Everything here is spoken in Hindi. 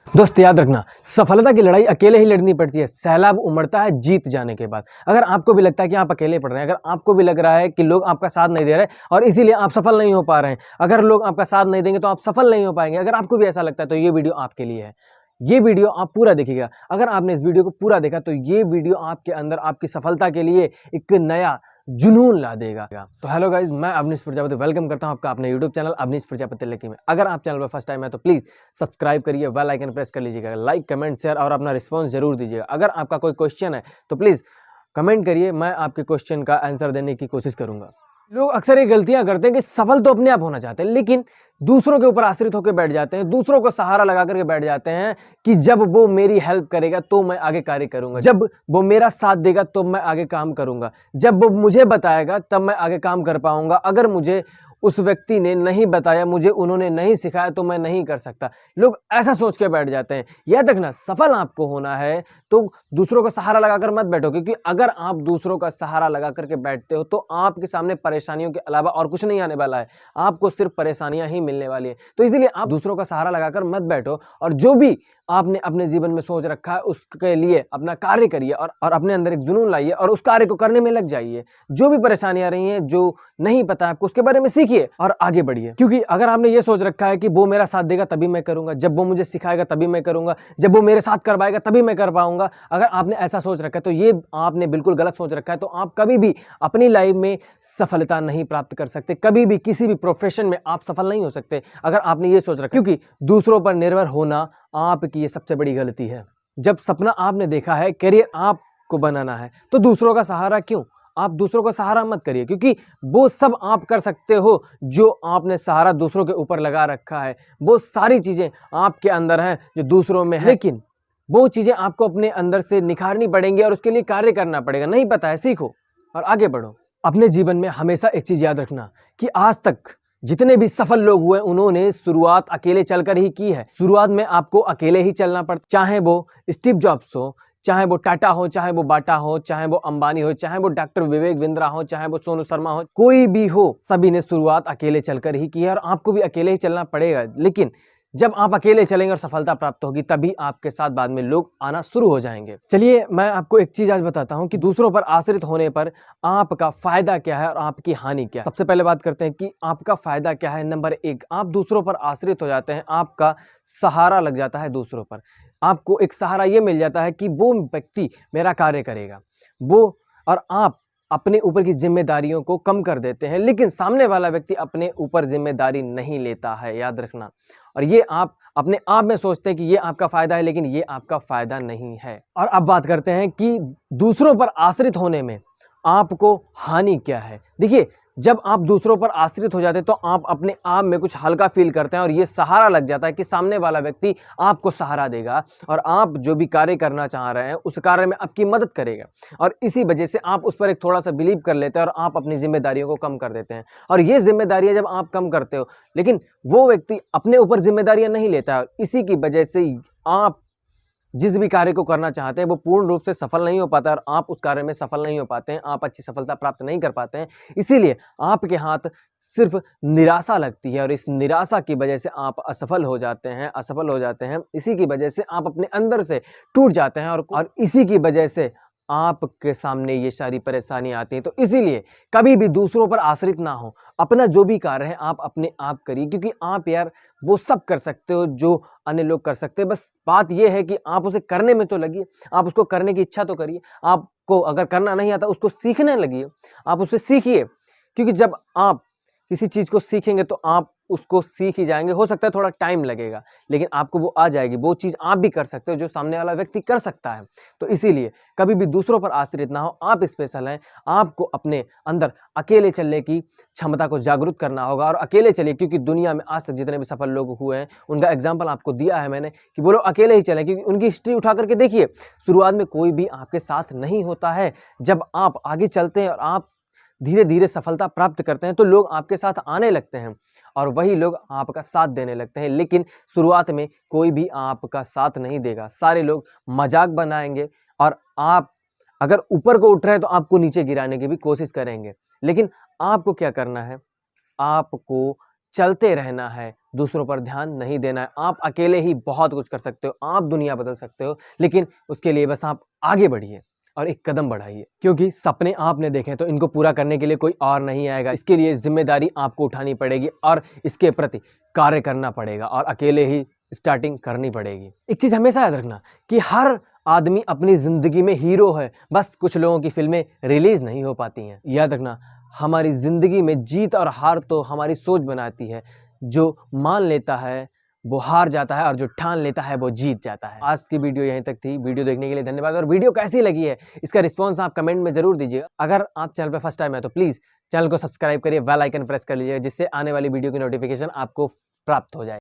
दोस्त याद रखना, सफलता की लड़ाई अकेले ही लड़नी पड़ती है। सैलाब उमड़ता है जीत जाने के बाद। अगर आपको भी लगता है कि आप अकेले पड़ रहे हैं, अगर आपको भी लग रहा है कि लोग आपका साथ नहीं दे रहे और इसीलिए आप सफल नहीं हो पा रहे हैं, अगर लोग आपका साथ नहीं देंगे तो आप सफल नहीं हो पाएंगे, अगर आपको भी ऐसा लगता है तो ये वीडियो आपके लिए है। ये वीडियो आप पूरा देखिएगा। अगर आपने इस वीडियो को पूरा देखा तो ये वीडियो आपके अंदर आपकी सफलता के लिए एक नया जुनून ला देगा। तो हेलो गाइज, मैं अवनीश प्रजापति वेलकम करता हूं आपका अपने यूट्यूब चैनल अवनीश प्रजापति लेकी में। अगर आप चैनल पर फर्स्ट टाइम है तो प्लीज सब्सक्राइब करिए, बेल आइकन प्रेस कर लीजिएगा, लाइक कमेंट शेयर और अपना रिस्पांस जरूर दीजिएगा। अगर आपका कोई क्वेश्चन है तो प्लीज कमेंट करिए, मैं आपके क्वेश्चन का आंसर देने की कोशिश करूंगा। लोग अक्सर ये गलतियां करते हैं कि सफल तो अपने आप होना चाहते हैं, लेकिन दूसरों के ऊपर आश्रित होकर बैठ जाते हैं, दूसरों को सहारा लगा करके बैठ जाते हैं कि जब वो मेरी हेल्प करेगा तो मैं आगे कार्य करूंगा, जब वो मेरा साथ देगा तो मैं आगे काम करूंगा, जब वो मुझे बताएगा तब मैं आगे काम कर पाऊंगा, अगर मुझे उस व्यक्ति ने नहीं बताया, मुझे उन्होंने नहीं सिखाया तो मैं नहीं कर सकता। लोग ऐसा सोच के बैठ जाते हैं। याद रखना, सफल आपको होना है तो दूसरों का सहारा लगाकर मत बैठो, क्योंकि अगर आप दूसरों का सहारा लगा करके बैठते हो तो आपके सामने परेशानियों के अलावा और कुछ नहीं आने वाला है, आपको सिर्फ परेशानियां ही मिलने वाली है। तो इसलिए आप दूसरों का सहारा लगाकर मत बैठो और जो भी आपने अपने जीवन में सोच रखा है उसके लिए अपना कार्य करिए और अपने अंदर एक जुनून लाइए और उस कार्य को करने में लग जाइए। जो भी परेशानियां आ रही हैं, जो नहीं पता आपको, उसके बारे में सीखिए और आगे बढ़िए। क्योंकि अगर आपने ये सोच रखा है कि वो मेरा साथ देगा तभी मैं करूंगा, जब वो मुझे सिखाएगा तभी मैं करूंगा, जब वो मेरे साथ करवाएगा तभी मैं कर पाऊंगा, अगर आपने ऐसा सोच रखा है तो ये आपने बिल्कुल गलत सोच रखा है। तो आप कभी भी अपनी लाइफ में सफलता नहीं प्राप्त कर सकते, कभी भी किसी भी प्रोफेशन में आप सफल नहीं हो सकते अगर आपने ये सोच रखा है, क्योंकि दूसरों पर निर्भर होना आपकी ये सबसे बड़ी गलती है। जब सपना आपने देखा है, करियर आपको बनाना है, तो दूसरों का सहारा क्यों? आप दूसरों का सहारा मत करिए, क्योंकि वो सब आप कर सकते हो जो आपने सहारा दूसरों के ऊपर लगा रखा है। वो सारी चीजें आपके अंदर हैं जो दूसरों में है, लेकिन वो चीजें आपको अपने अंदर से निखारनी पड़ेंगी और उसके लिए कार्य करना पड़ेगा। नहीं पता है, सीखो और आगे बढ़ो। अपने जीवन में हमेशा एक चीज याद रखना कि आज तक जितने भी सफल लोग हुए उन्होंने शुरुआत अकेले चलकर ही की है। शुरुआत में आपको अकेले ही चलना पड़ता, चाहे वो स्टीव जॉब्स हो, चाहे वो टाटा हो, चाहे वो बाटा हो, चाहे वो अंबानी हो, चाहे वो डॉक्टर विवेक बिंद्रा हो, चाहे वो सोनू शर्मा हो, कोई भी हो, सभी ने शुरुआत अकेले चलकर ही की है और आपको भी अकेले ही चलना पड़ेगा। लेकिन जब आप अकेले चलेंगे और सफलता प्राप्त होगी तभी आपके साथ बाद में लोग आना शुरू हो जाएंगे। चलिए मैं आपको एक चीज आज बताता हूं कि दूसरों पर आश्रित होने पर आपका फायदा क्या है और आपकी हानि क्या है। सबसे पहले बात करते हैं कि आपका फायदा क्या है। नंबर एक, आप दूसरों पर आश्रित हो जाते हैं, आपका सहारा लग जाता है दूसरों पर। आपको एक सहारा ये मिल जाता है कि वो व्यक्ति मेरा कार्य करेगा, वो, और आप अपने ऊपर की जिम्मेदारियों को कम कर देते हैं, लेकिन सामने वाला व्यक्ति अपने ऊपर जिम्मेदारी नहीं लेता है, याद रखना। और ये आप अपने आप में सोचते हैं कि ये आपका फायदा है, लेकिन ये आपका फायदा नहीं है। और अब बात करते हैं कि दूसरों पर आश्रित होने में आपको हानि क्या है। देखिए, जब आप दूसरों पर आश्रित हो जाते हैं तो आप अपने आप में कुछ हल्का फील करते हैं और ये सहारा लग जाता है कि सामने वाला व्यक्ति आपको सहारा देगा और आप जो भी कार्य करना चाह रहे हैं उस कार्य में आपकी मदद करेगा, और इसी वजह से आप उस पर एक थोड़ा सा बिलीव कर लेते हैं और आप अपनी जिम्मेदारियों को कम कर देते हैं। और ये जिम्मेदारियां जब आप कम करते हो, लेकिन वो व्यक्ति अपने ऊपर जिम्मेदारियां नहीं लेता है, इसी की वजह से आप जिस भी कार्य को करना चाहते हैं वो पूर्ण रूप से सफल नहीं हो पाता और आप उस कार्य में सफल नहीं हो पाते हैं, आप अच्छी सफलता प्राप्त नहीं कर पाते हैं। इसीलिए आपके हाथ सिर्फ निराशा लगती है और इस निराशा की वजह से आप असफल हो जाते हैं। इसी की वजह से आप अपने अंदर से टूट जाते हैं और इसी की वजह से आपके सामने ये सारी परेशानियां आती हैं। तो इसीलिए कभी भी दूसरों पर आश्रित ना हो, अपना जो भी कार्य है आप अपने आप करिए, क्योंकि आप यार वो सब कर सकते हो जो अन्य लोग कर सकते हैं। बस बात यह है कि आप उसे करने में तो लगिए, आप उसको करने की इच्छा तो करिए। आपको अगर करना नहीं आता उसको सीखने लगिए, आप उससे सीखिए, क्योंकि जब आप किसी चीज को सीखेंगे तो आप उसको सीख ही जाएंगे। हो सकता है थोड़ा टाइम लगेगा, लेकिन आपको वो आ जाएगी। वो चीज आप भी कर सकते हो जो सामने वाला व्यक्ति कर सकता है। तो इसीलिए कभी भी दूसरों पर आश्रित ना हो, आप स्पेशल हैं। आपको अपने अंदर अकेले चलने की क्षमता को जागरूक करना होगा और अकेले चलिए, क्योंकि दुनिया में आज तक जितने भी सफल लोग हुए हैं उनका एग्जाम्पल आपको दिया है मैंने कि वो लोग अकेले ही चले, क्योंकि उनकी हिस्ट्री उठा करके देखिए, शुरुआत में कोई भी आपके साथ नहीं होता है। जब आप आगे चलते हैं और आप धीरे धीरे सफलता प्राप्त करते हैं तो लोग आपके साथ आने लगते हैं और वही लोग आपका साथ देने लगते हैं। लेकिन शुरुआत में कोई भी आपका साथ नहीं देगा, सारे लोग मजाक बनाएंगे और आप अगर ऊपर को उठ रहे हैं तो आपको नीचे गिराने की भी कोशिश करेंगे। लेकिन आपको क्या करना है, आपको चलते रहना है, दूसरों पर ध्यान नहीं देना है। आप अकेले ही बहुत कुछ कर सकते हो, आप दुनिया बदल सकते हो, लेकिन उसके लिए बस आप आगे बढ़िए और एक कदम बढ़ाइए, क्योंकि सपने आपने देखे तो इनको पूरा करने के लिए कोई और नहीं आएगा। इसके लिए जिम्मेदारी आपको उठानी पड़ेगी और इसके प्रति कार्य करना पड़ेगा और अकेले ही स्टार्टिंग करनी पड़ेगी। एक चीज हमेशा याद रखना कि हर आदमी अपनी जिंदगी में हीरो है, बस कुछ लोगों की फिल्में रिलीज नहीं हो पाती हैं। याद रखना, हमारी जिंदगी में जीत और हार तो हमारी सोच बनाती है। जो मान लेता है वो हार जाता है और जो ठान लेता है वो जीत जाता है। आज की वीडियो यहीं तक थी। वीडियो देखने के लिए धन्यवाद। और वीडियो कैसी लगी है इसका रिस्पॉन्स आप कमेंट में जरूर दीजिएगा। अगर आप चैनल पे फर्स्ट टाइम है तो प्लीज चैनल को सब्सक्राइब करिए, बेल आइकन प्रेस कर लीजिए, जिससे आने वाली वीडियो की नोटिफिकेशन आपको प्राप्त हो जाए।